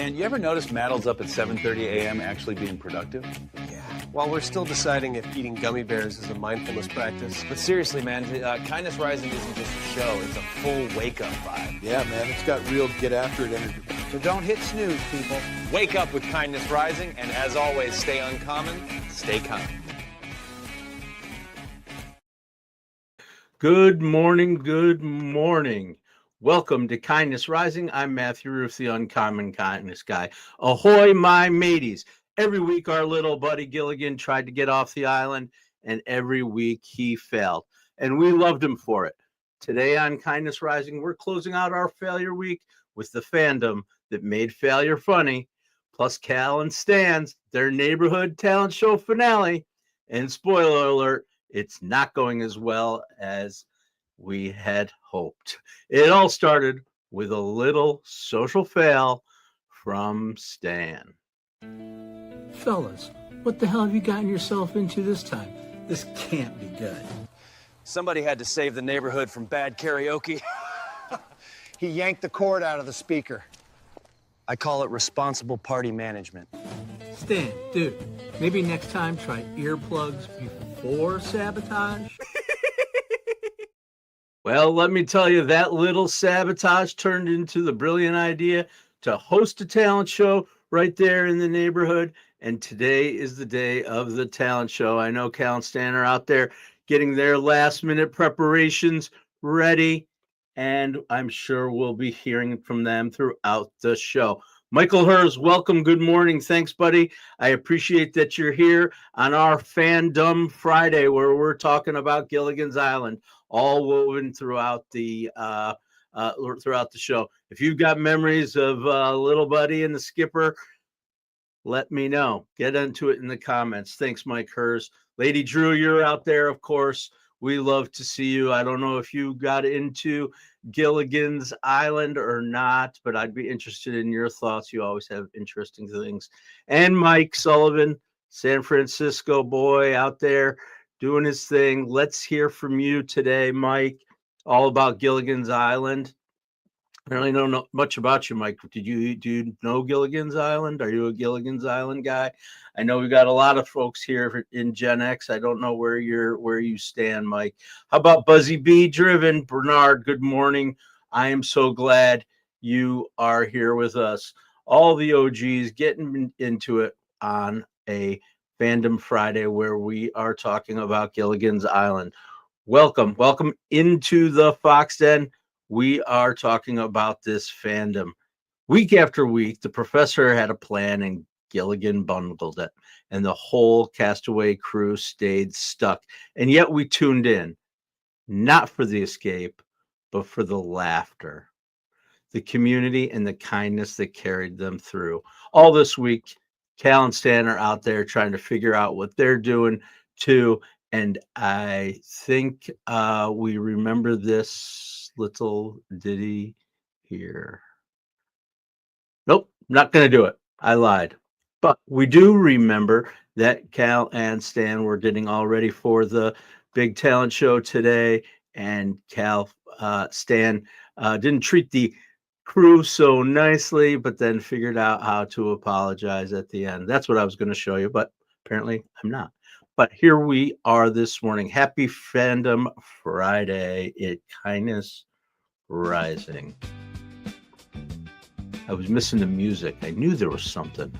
Dan, you ever notice Maddle's up at 7:30 a.m. actually being productive? Yeah. While we're still deciding if eating gummy bears is a mindfulness practice. But seriously, man, Kindness Rising isn't just a show. It's a full wake-up vibe. Yeah, man, it's got real get-after-it energy. So don't hit snooze, people. Wake up with Kindness Rising, and as always, stay uncommon, stay kind. Good morning, good morning. Welcome to Kindness Rising. I'm Matthew Roof, the Uncommon Kindness Guy. Ahoy, my mateys. Every week, our little buddy Gilligan tried to get off the island, and every week he failed. And we loved him for it. Today on Kindness Rising, we're closing out our failure week with the fandom that made failure funny, plus Cal and Stan's, their neighborhood talent show finale. And spoiler alert, it's not going as well as we had hoped. It all started with a little social fail from Stan. Fellas, what the hell have you gotten yourself into this time? This can't be good. Somebody had to save the neighborhood from bad karaoke. He yanked the cord out of the speaker. I call it responsible party management. Stan, dude, maybe next time try earplugs before sabotage? Well, let me tell you, that little sabotage turned into the brilliant idea to host a talent show right there in the neighborhood. And today is the day of the talent show. I know Cal and Stan are out there getting their last minute preparations ready. And I'm sure we'll be hearing from them throughout the show. Michael Hers, welcome. Good morning. Thanks, buddy. I appreciate that you're here on our Fandom Friday, where we're talking about Gilligan's Island, all woven throughout the show. If you've got memories of Little Buddy and the Skipper, let me know. Get into it in the comments. Thanks, Mike Hers. Lady Drew, you're out there, of course. We love to see you. I don't know if you got into Gilligan's Island or not, but I'd be interested in your thoughts. You always have interesting things. And Mike Sullivan, San Francisco boy out there doing his thing. Let's hear from you today, Mike, all about Gilligan's Island. I really don't know much about you, Mike. Do you know Gilligan's Island? Are you a Gilligan's Island guy? I know we got a lot of folks here in Gen X. I don't know where you stand, Mike. How about Buzzy B Driven? Bernard, good morning. I am so glad you are here with us. All the OGs getting into it on a Fandom Friday where we are talking about Gilligan's Island. Welcome into the Fox Den. We are talking about this fandom. Week after week, the professor had a plan and Gilligan bungled it, and the whole Castaway crew stayed stuck. And yet we tuned in, not for the escape, but for the laughter, the community, and the kindness that carried them through. All this week, Cal and Stan are out there trying to figure out what they're doing too. And I think we remember this little ditty here. Nope, not going to do it. I lied. But we do remember that Cal and Stan were getting all ready for the big talent show today. And Stan didn't treat the crew so nicely, but then figured out how to apologize at the end. That's what I was going to show you, but apparently I'm not. But here we are this morning. Happy Fandom Friday at Kindness Rising. I was missing the music. I knew there was something.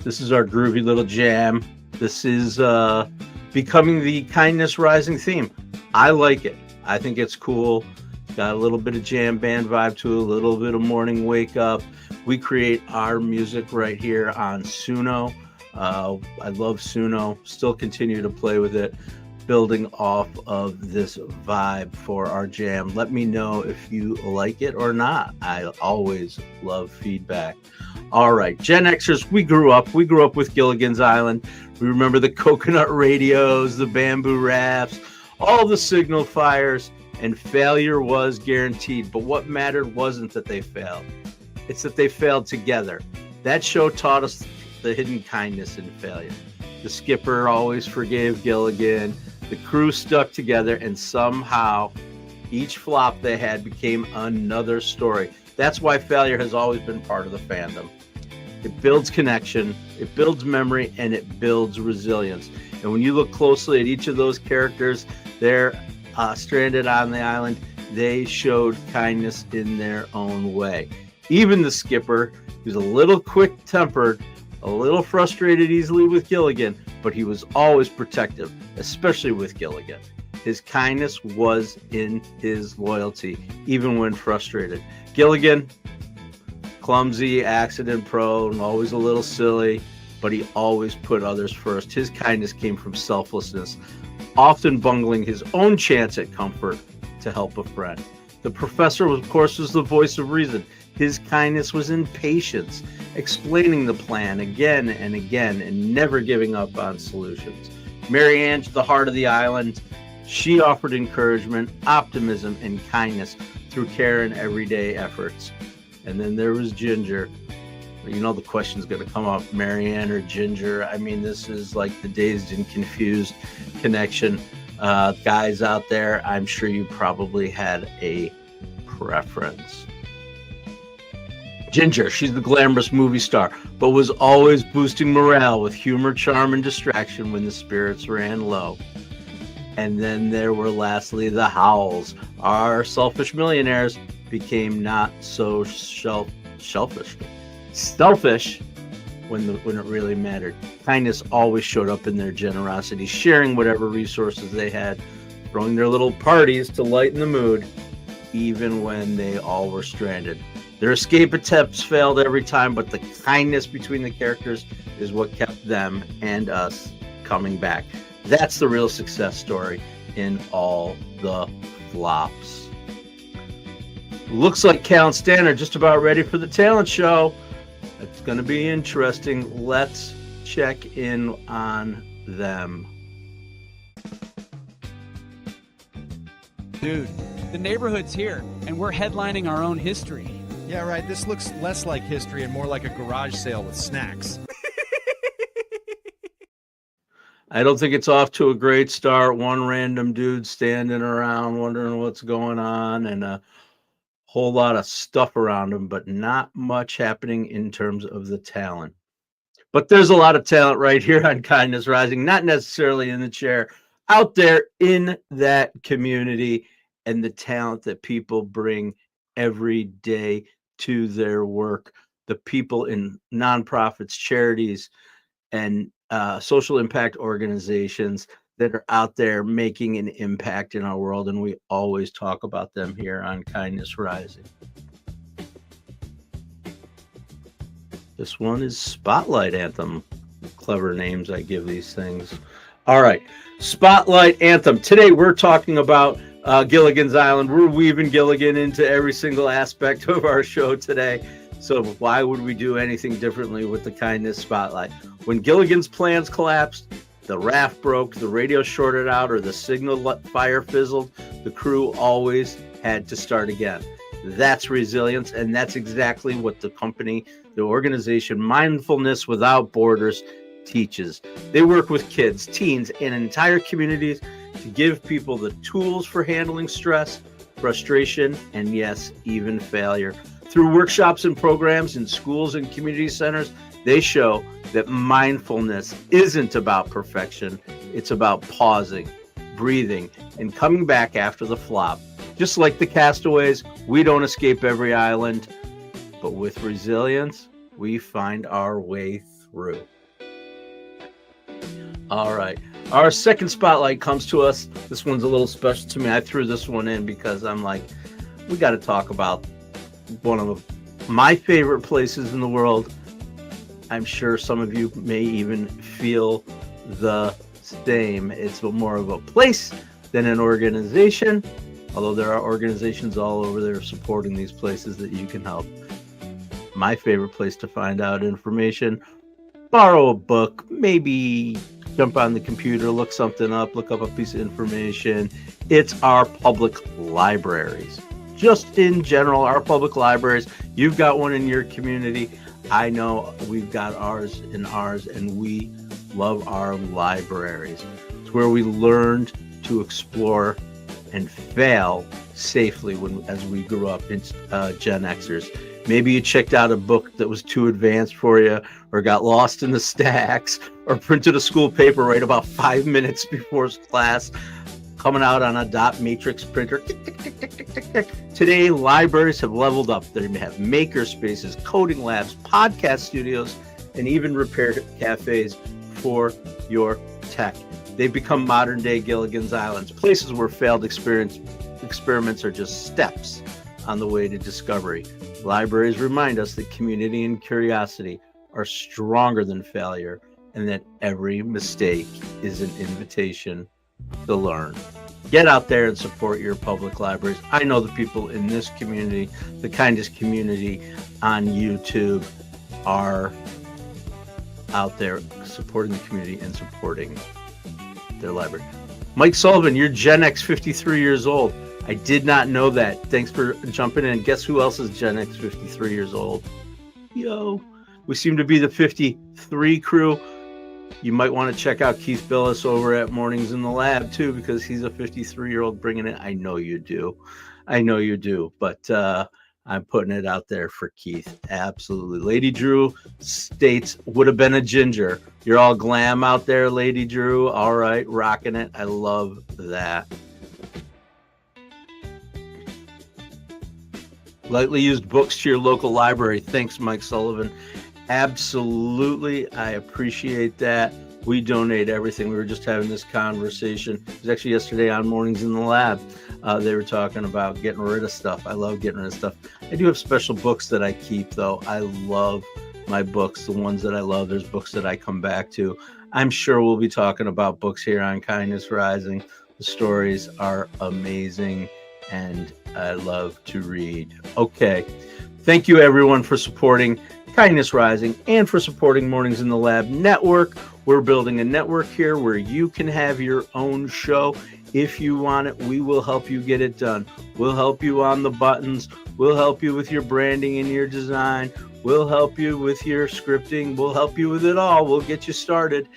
This is our groovy little jam. This is becoming the Kindness Rising theme. I like it. I think it's cool. Got a little bit of jam band vibe to it, a little bit of morning wake up. We create our music right here on Suno. I love Suno, still continue to play with it, building off of this vibe for our jam. Let me know if you like it or not. I always love feedback. All right, Gen Xers, we grew up with Gilligan's Island. We remember the coconut radios, the bamboo rafts, all the signal fires, and failure was guaranteed. But what mattered wasn't that they failed. It's that they failed together. That show taught us the hidden kindness in failure. The skipper always forgave Gilligan. The crew stuck together, and somehow each flop they had became another story. That's why failure has always been part of the fandom. It builds connection, it builds memory, and it builds resilience. And when you look closely at each of those characters, they're stranded on the island. They showed kindness in their own way. Even the skipper, who's a little quick-tempered, a little frustrated easily with Gilligan, but he was always protective, especially with Gilligan. His kindness was in his loyalty, even when frustrated. Gilligan, clumsy, accident-prone, always a little silly, but he always put others first. His kindness came from selflessness, often bungling his own chance at comfort to help a friend. The professor, of course, was the voice of reason. His kindness was in patience, explaining the plan again and again and never giving up on solutions. Mary Ann, the heart of the island, she offered encouragement, optimism, and kindness through care and everyday efforts. And then there was Ginger. You know the question's going to come up, Mary Ann or Ginger. I mean, this is like the dazed and confused connection. Guys out there, I'm sure you probably had a preference. Ginger, she's the glamorous movie star, but was always boosting morale with humor, charm, and distraction when the spirits ran low. And then there were lastly the Howls. Our selfish millionaires became not so selfish when it really mattered. Kindness always showed up in their generosity, sharing whatever resources they had, throwing their little parties to lighten the mood, even when they all were stranded. Their escape attempts failed every time, but the kindness between the characters is what kept them and us coming back. That's the real success story in all the flops. Looks like Cal and Stan are just about ready for the talent show. It's going to be interesting. Let's check in on them. Dude, the neighborhood's here, and we're headlining our own history. Yeah, right. This looks less like history and more like a garage sale with snacks. I don't think it's off to a great start. One random dude standing around wondering what's going on, and a whole lot of stuff around him, but not much happening in terms of the talent. But there's a lot of talent right here on Kindness Rising, not necessarily in the chair, out there in that community, and the talent that people bring every day to their work. The people in nonprofits, charities, and social impact organizations that are out there making an impact in our world, and we always talk about them here on Kindness Rising. This one is Spotlight Anthem. Clever names I give these things. All right, Spotlight Anthem. Today we're talking about Gilligan's Island. We're weaving Gilligan into every single aspect of our show today. So why would we do anything differently with the Kindness Spotlight? When Gilligan's plans collapsed, the raft broke, the radio shorted out, or the signal fire fizzled, the crew always had to start again. That's resilience, and that's exactly what the company, the organization Mindfulness Without Borders teaches. They work with kids, teens, and entire communities to give people the tools for handling stress, frustration, and yes, even failure. Through workshops and programs in schools and community centers, they show that mindfulness isn't about perfection. It's about pausing, breathing, and coming back after the flop. Just like the castaways, we don't escape every island, but with resilience, we find our way through. All right. Our second spotlight comes to us. This one's a little special to me. I threw this one in because I'm like, we got to talk about one of my favorite places in the world. I'm sure some of you may even feel the same. It's more of a place than an organization, although there are organizations all over there supporting these places that you can help. My favorite place to find out information, borrow a book, maybe jump on the computer, look something up, look up a piece of information. It's our public libraries. Just in general, our public libraries. You've got one in your community. I know we've got ours, and we love our libraries. It's where we learned to explore and fail safely as we grew up in Gen Xers. Maybe you checked out a book that was too advanced for you, or got lost in the stacks, or printed a school paper right about 5 minutes before class, coming out on a dot matrix printer. Today, libraries have leveled up. They have maker spaces, coding labs, podcast studios, and even repair cafes for your tech. They've become modern day Gilligan's Islands, places where failed experiments are just steps on the way to discovery. Libraries remind us that community and curiosity are stronger than failure, and that every mistake is an invitation to learn. Get out there and support your public libraries. I know the people in this community, the kindest community on YouTube, are out there supporting the community and supporting their library. Mike Sullivan, you're Gen X 53 years old. I did not know that. Thanks for jumping in. Guess who else is Gen X 53 years old? Yo, we seem to be the 53 crew. You might want to check out Keith Billis over at Mornings in the Lab too, because he's a 53-year-old bringing it. I know you do. But I'm putting it out there for Keith. Absolutely. Lady Drew states, would have been a ginger. You're all glam out there, Lady Drew. All right, rocking it. I love that. Lightly used books to your local library. Thanks, Mike Sullivan. Absolutely. I appreciate that. We donate everything. We were just having this conversation. It was actually yesterday on Mornings in the Lab. They were talking about getting rid of stuff. I love getting rid of stuff. I do have special books that I keep, though. I love my books, the ones that I love. There's books that I come back to. I'm sure we'll be talking about books here on Kindness Rising. The stories are amazing, and I love to read. Okay. Thank you, everyone, for supporting Kindness Rising and for supporting Mornings in the Lab Network. We're building a network here where you can have your own show. If you want it, we will help you get it done. We'll help you on the buttons. We'll help you with your branding and your design. We'll help you with your scripting. We'll help you with it all. We'll get you started.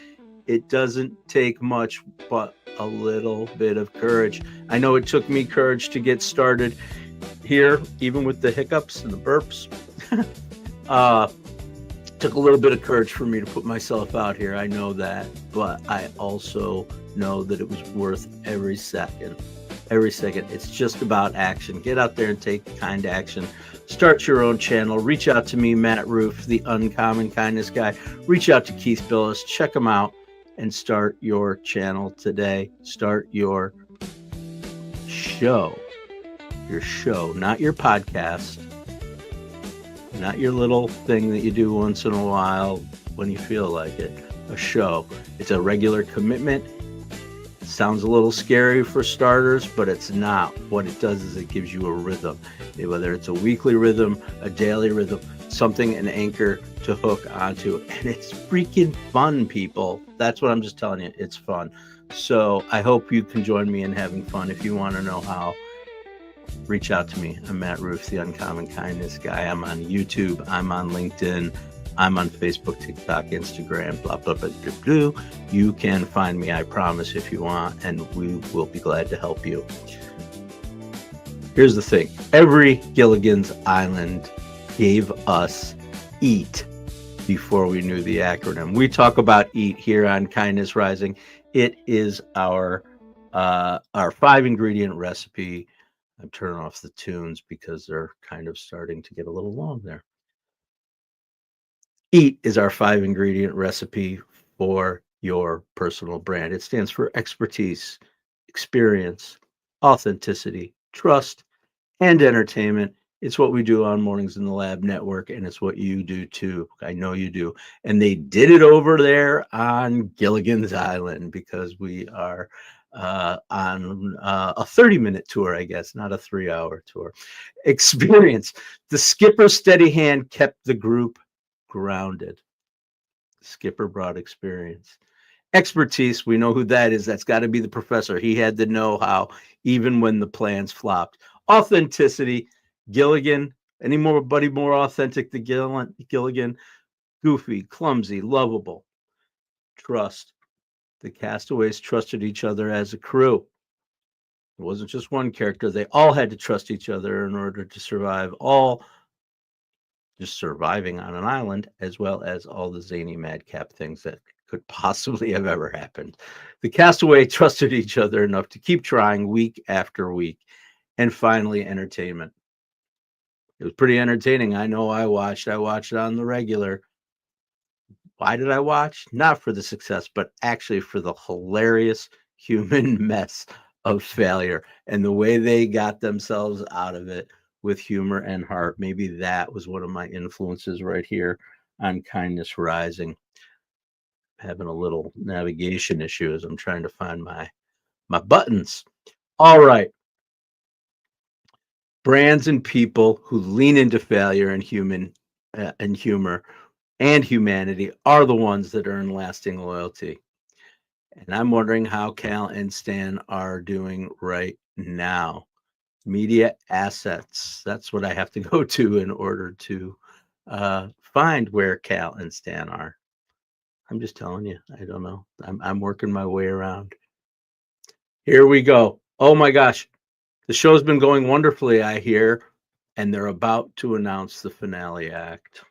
It doesn't take much but a little bit of courage. I know it took me courage to get started here, even with the hiccups and the burps. Took a little bit of courage for me to put myself out here. I know that, but I also know that it was worth every second. Every second. It's just about action. Get out there and take kind action. Start your own channel. Reach out to me, Matt Roof, the Uncommon Kindness Guy. Reach out to Keith Billis. Check him out and start your channel today. Start your show. Your show, not your podcast. Not your little thing that you do once in a while when you feel like it. A show. It's a regular commitment. It sounds a little scary for starters, but it's not. What it does is it gives you a rhythm. Whether it's a weekly rhythm, a daily rhythm, something, an anchor to hook onto. And it's freaking fun, people. That's what I'm just telling you. It's fun. So I hope you can join me in having fun. If you want to know how, reach out to me. I'm Matt Roof, the Uncommon Kindness Guy. I'm on YouTube. I'm on LinkedIn. I'm on Facebook, TikTok, Instagram, blah, blah, blah, blah, blah. You can find me, I promise, if you want, and we will be glad to help you. Here's the thing. Every Gilligan's Island gave us EAT before we knew the acronym. We talk about EAT here on Kindness Rising. It is our 5-ingredient recipe. I'm turning off the tunes because they're kind of starting to get a little long there. EAT is our 5-ingredient recipe for your personal brand. It stands for expertise, experience, authenticity, trust, and entertainment. It's what we do on Mornings in the Lab Network, and it's what you do too. I know you do. And they did it over there on Gilligan's Island because we are on a 30-minute tour, I guess, not a 3-hour tour. Experience. The skipper's steady hand kept the group grounded. Skipper brought experience. Expertise. We know who that is. That's got to be the professor. He had the know-how even when the plans flopped. Authenticity. Gilligan. Anybody more authentic than Gilligan? Goofy, clumsy, lovable. Trust. The castaways trusted each other as a crew. It wasn't just one character. They all had to trust each other in order to survive, all just surviving on an island, as well as all the zany madcap things that could possibly have ever happened. The castaway trusted each other enough to keep trying week after week. And finally, entertainment. It was pretty entertaining. I know I watched it on the regular. Why did I watch? Not for the success, but actually for the hilarious human mess of failure and the way they got themselves out of it with humor and heart. Maybe that was one of my influences right here on Kindness Rising. Having a little navigation issue as I'm trying to find my buttons. All right. Brands and people who lean into failure and humor and humanity are the ones that earn lasting loyalty. And I'm wondering how Cal and Stan are doing right now. Media assets. That's what I have to go to in order to find where Cal and Stan are. I'm just telling you, I don't know. I'm working my way around. Here we go. Oh my gosh. The show's been going wonderfully, I hear, and they're about to announce the finale act.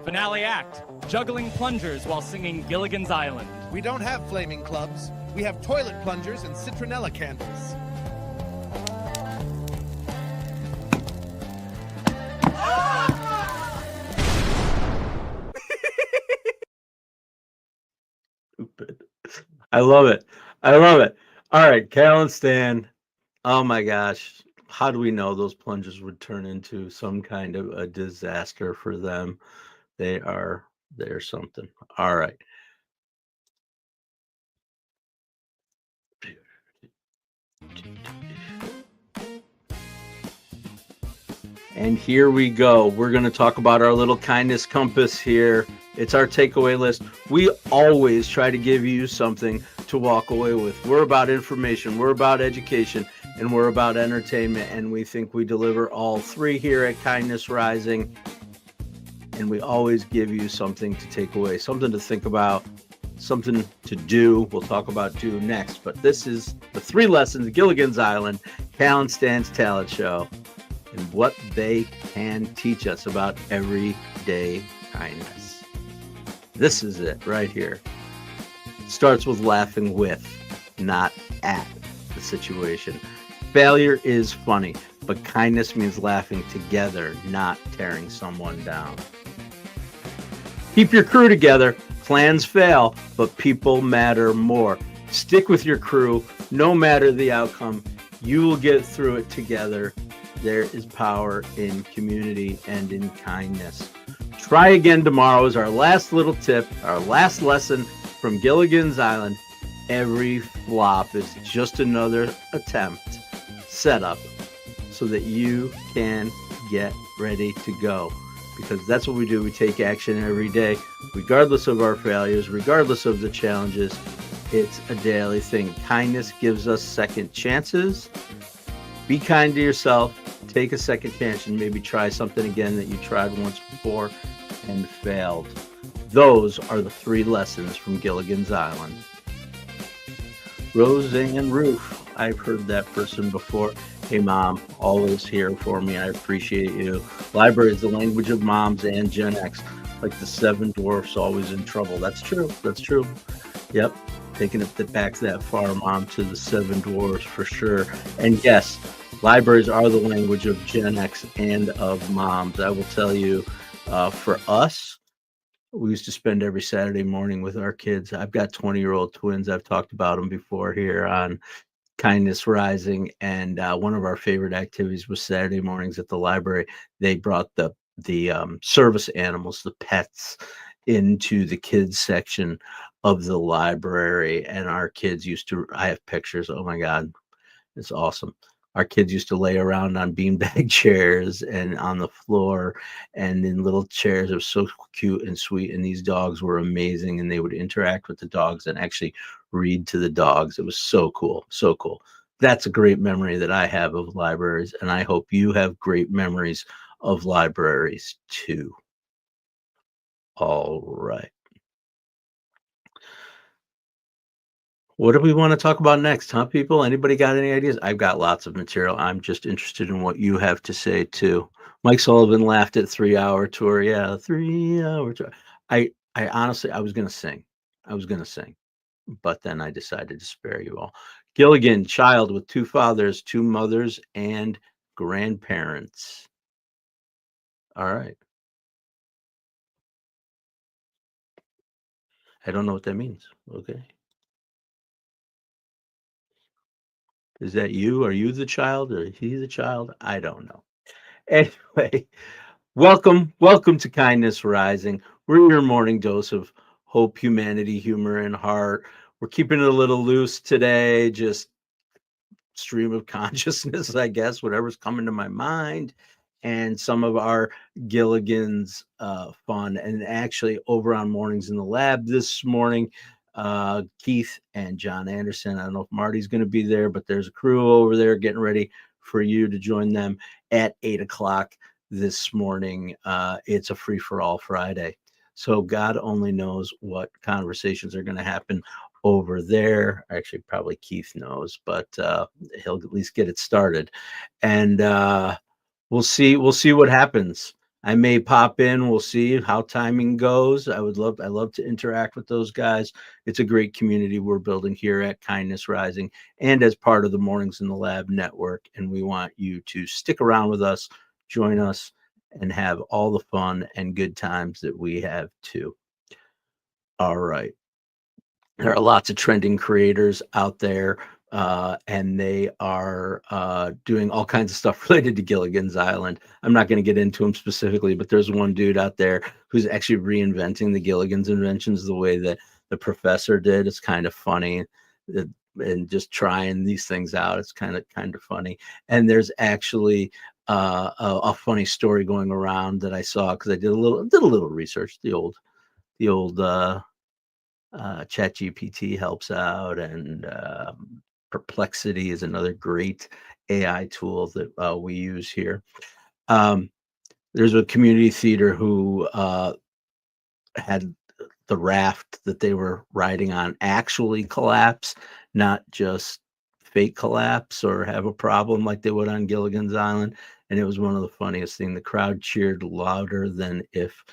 Finale act, juggling plungers while singing Gilligan's Island. We don't have flaming clubs. We have toilet plungers and citronella candles. Stupid. I love it. I love it. All right, Cal and Stan. Oh my gosh. How do we know those plungers would turn into some kind of a disaster for them? They're something. All right. And here we go. We're going to talk about our little kindness compass here. It's our takeaway list. We always try to give you something to walk away with. We're about information, we're about education, and we're about entertainment. And we think we deliver all three here at Kindness Rising. And we always give you something to take away, something to think about, something to do. We'll talk about do next. But this is the 3 lessons, Gilligan's Island, Cal and Stan's talent show, and what they can teach us about everyday kindness. This is it right here. It starts with laughing with, not at the situation. Failure is funny, but kindness means laughing together, not tearing someone down. Keep your crew together. Plans fail, but people matter more. Stick with your crew, no matter the outcome. You will get through it together. There is power in community and in kindness. Try again tomorrow is our last little tip, our last lesson from Gilligan's Island. Every flop is just another attempt set up so that you can get ready to go. Because that's what we do. We take action every day, regardless of our failures, regardless of the challenges. It's a daily thing. Kindness gives us second chances. Be kind to yourself. Take a second chance and maybe try something again that you tried once before and failed. Those are the 3 lessons from Gilligan's Island. Roseanne Roof. I've heard that person before. Hey, Mom, always here for me. I appreciate you. Library is the language of moms and Gen X. Like the 7 dwarfs always in trouble. That's true. That's true. Yep. Taking it back that far, Mom, to the 7 dwarfs for sure. And yes, libraries are the language of Gen X and of moms. I will tell you, for us, we used to spend every Saturday morning with our kids. I've got 20-year-old twins. I've talked about them before here on Kindness Rising. And one of our favorite activities was Saturday mornings at the library. They brought the service animals, the pets, into the kids section of the library. And our kids used to, I have pictures. Oh my God, it's awesome. Our kids used to lay around on beanbag chairs and on the floor and in little chairs. It was so cute and sweet. And these dogs were amazing. And they would interact with the dogs and actually read to the dogs. It was so cool. So cool. That's a great memory that I have of libraries. And I hope you have great memories of libraries too. All right. What do we want to talk about next, huh, people? Anybody got any ideas? I've got lots of material. I'm just interested in what you have to say too. Mike Sullivan laughed at 3-hour tour. Yeah, 3-hour tour. I honestly, I was gonna sing. But then I decided to spare you all. Gilligan, child with 2 fathers, 2 mothers, and grandparents. All right. I don't know what that means. Okay. Is that you? Are you the child or he the child? I don't know. Anyway, welcome to Kindness Rising. We're your morning dose of hope, humanity, humor, and heart. We're keeping it a little loose today, just stream of consciousness, I guess, whatever's coming to my mind, and some of our Gilligan's fun. And actually, over on Mornings in the Lab this morning, Keith and John Anderson. I don't know if Marty's going to be there, but there's a crew over there getting ready for you to join them at 8 o'clock this morning. It's a free for all Friday. So God only knows what conversations are going to happen over there. Actually, probably Keith knows, but he'll at least get it started. And we'll see what happens. I may pop in. We'll see how timing goes. I love to interact with those guys. It's a great community we're building here at Kindness Rising and as part of the Mornings in the Lab network. And we want you to stick around with us, join us, and have all the fun and good times that we have too. All right. There are lots of trending creators out there, and they are doing all kinds of stuff related to Gilligan's Island. I'm not going to get into them specifically, but there's one dude out there who's actually reinventing the Gilligan's inventions the way that the professor did. It's kind of funny, and just trying these things out. It's kind of funny. And there's actually a funny story going around that I saw because I did a little research. The old ChatGPT helps out, and Perplexity is another great AI tool that we use here. There's a community theater who had the raft that they were riding on actually collapse, not just fake collapse or have a problem like they would on Gilligan's Island. And it was one of the funniest things. The crowd cheered louder than if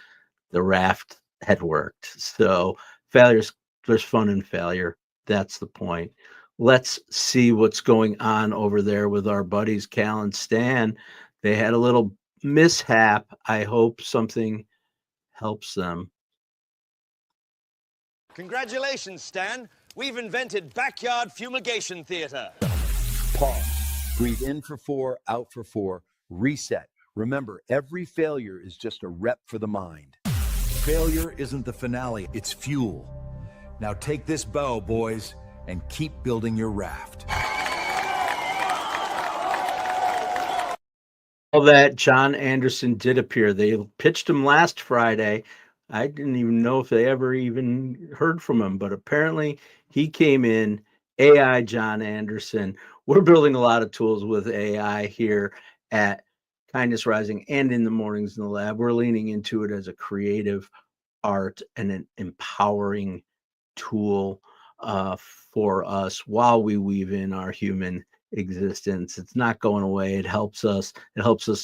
the raft had worked. So there's fun in failure. That's the point. Let's see what's going on over there with our buddies Cal and Stan. They had a little mishap. I hope something helps them. Congratulations, Stan. We've invented backyard fumigation theater. Pause. Breathe in for 4, out for 4. Reset. Remember, every failure is just a rep for the mind. Failure isn't the finale, it's fuel. Now take this bow, boys, and keep building your raft. All that John Anderson did appear. They pitched him last Friday. I didn't even know if they ever even heard from him, but apparently he came in. AI John Anderson. We're building a lot of tools with AI here at Kindness Rising and in the Mornings in the Lab. We're leaning into it as a creative art and an empowering tool for us while we weave in our human existence. It's not going away. It helps us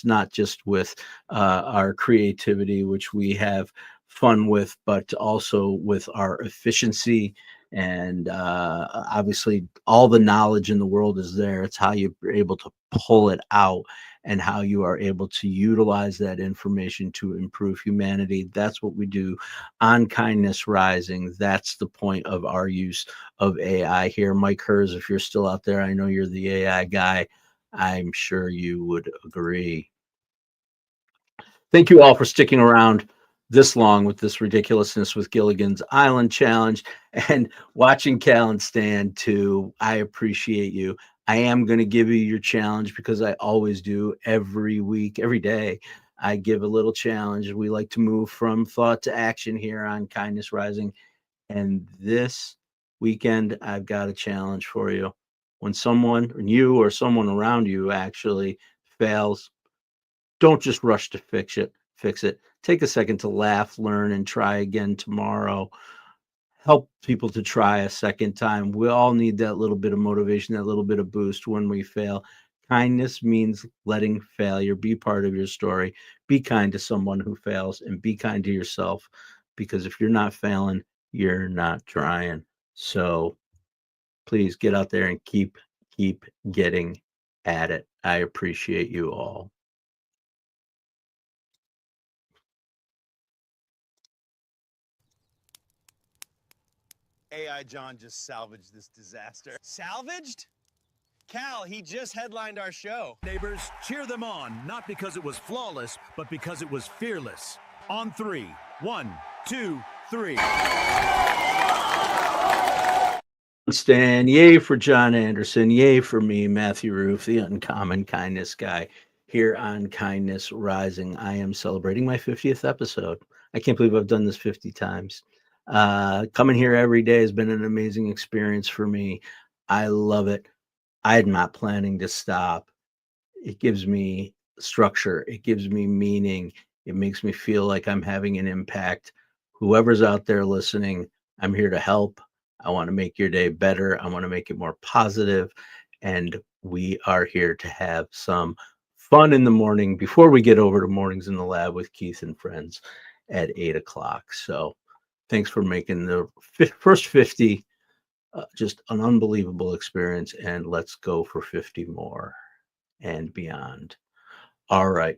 not just with our creativity, which we have fun with, but also with our efficiency. And obviously all the knowledge in the world is there. It's how you're able to pull it out and how you are able to utilize that information to improve humanity. That's what we do on Kindness Rising. That's the point of our use of AI here. Mike Hers, if you're still out there, I know you're the AI guy. I'm sure you would agree. Thank you all for sticking around this long with this ridiculousness with Gilligan's Island Challenge and watching Cal and Stan too. I appreciate you. I am going to give you your challenge because I always do every week, every day. I give a little challenge. We like to move from thought to action here on Kindness Rising. And this weekend, I've got a challenge for you. When you or someone around you actually fails, don't just rush to fix it. Take a second to laugh, learn, and try again tomorrow. help people to try a second time. We all need that little bit of motivation, that little bit of boost when we fail. Kindness means letting failure be part of your story. Be kind to someone who fails and be kind to yourself, because if you're not failing, you're not trying. So please get out there and keep getting at it. I appreciate you all. AI John just salvaged this disaster. Salvaged? Cal, he just headlined our show. Neighbors, cheer them on, not because it was flawless, but because it was fearless. On 3. 1, 2, 3. Stan, yay for John Anderson, yay for me, Matthew Roof, the uncommon kindness guy, here on Kindness Rising. I am celebrating my 50th episode. I can't believe I've done this 50 times. Coming here every day has been an amazing experience for me. I love it. I'm not planning to stop. It gives me structure. It gives me meaning. It makes me feel like I'm having an impact. Whoever's out there listening, I'm here to help. I want to make your day better. I want to make it more positive. And we are here to have some fun in the morning before we get over to Mornings in the Lab with Keith and friends at 8 o'clock. So thanks for making the first 50 just an unbelievable experience. And let's go for 50 more and beyond. All right.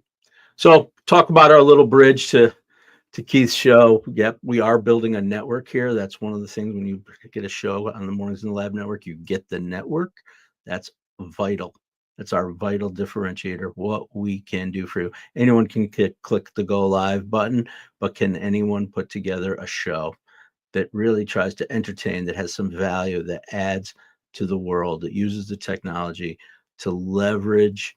So talk about our little bridge to Keith's show. Yep, we are building a network here. That's one of the things when you get a show on the Mornings in the Lab network, you get the network. That's vital. That's our vital differentiator, what we can do for you. Anyone can click the go live button, but can anyone put together a show that really tries to entertain, that has some value, that adds to the world, that uses the technology to leverage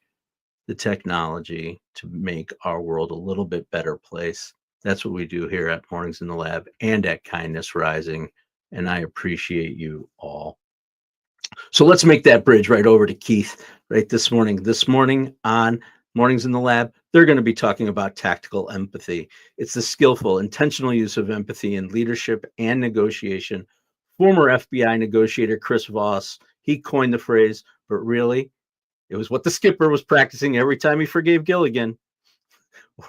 the technology to make our world a little bit better place? That's what we do here at Mornings in the Lab and at Kindness Rising, and I appreciate you all. So let's make that bridge right over to Keith right this morning. This morning on Mornings in the Lab, they're going to be talking about tactical empathy. It's the skillful, intentional use of empathy in leadership and negotiation. Former FBI negotiator Chris Voss, he coined the phrase, but really, it was what the skipper was practicing every time he forgave Gilligan,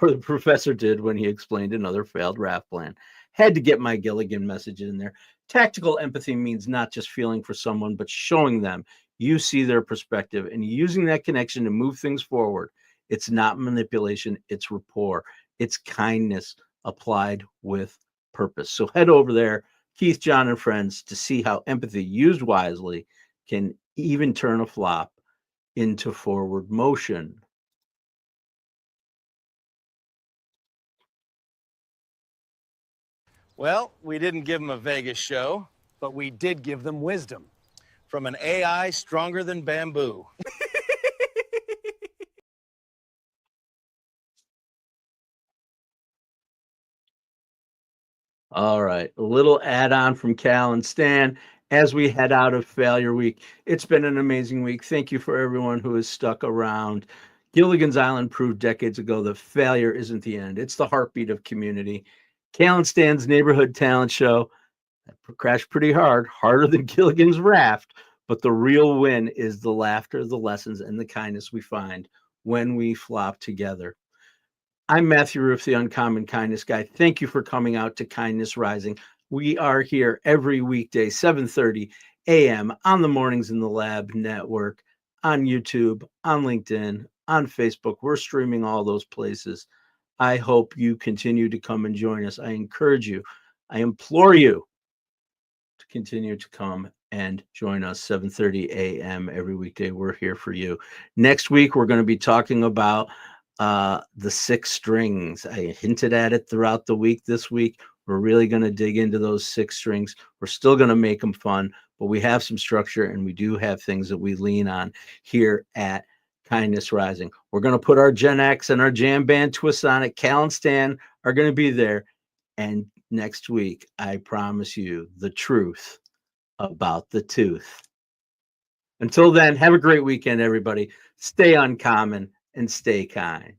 or the professor did when he explained another failed raft plan. Had to get my Gilligan message in there. Tactical empathy means not just feeling for someone, but showing them you see their perspective and using that connection to move things forward. It's not manipulation, it's rapport, it's kindness applied with purpose. So head over there, Keith, John, and friends, to see how empathy used wisely can even turn a flop into forward motion. Well, we didn't give them a Vegas show, But we did give them wisdom. from an AI stronger than bamboo. All right, a little add-on from Cal and Stan as we head out of Failure Week. It's been an amazing week. Thank you for everyone who has stuck around. Gilligan's Island proved decades ago that failure isn't the end. It's the heartbeat of community. Cal and Stan's Neighborhood Talent Show crashed pretty hard, harder than Gilligan's Raft, but the real win is the laughter, the lessons, and the kindness we find when we flop together. I'm Matthew Roof, the Uncommon Kindness Guy. Thank you for coming out to Kindness Rising. We are here every weekday, 7:30 a.m. on the Mornings in the Lab network, on YouTube, on LinkedIn, on Facebook. We're streaming all those places. I hope you continue to come and join us. I encourage you, I implore you to continue to come and join us 7:30 a.m. every weekday. We're here for you. Next week, we're going to be talking about the 6 strings. I hinted at it throughout the week. This week, we're really going to dig into those 6 strings. We're still going to make them fun, but we have some structure and we do have things that we lean on here at Kindness Rising. We're going to put our GenX and our jam band twists on it. Cal and Stan are going to be there. And next week, I promise you the truth about the tooth. Until then, have a great weekend, everybody. Stay uncommon and stay kind.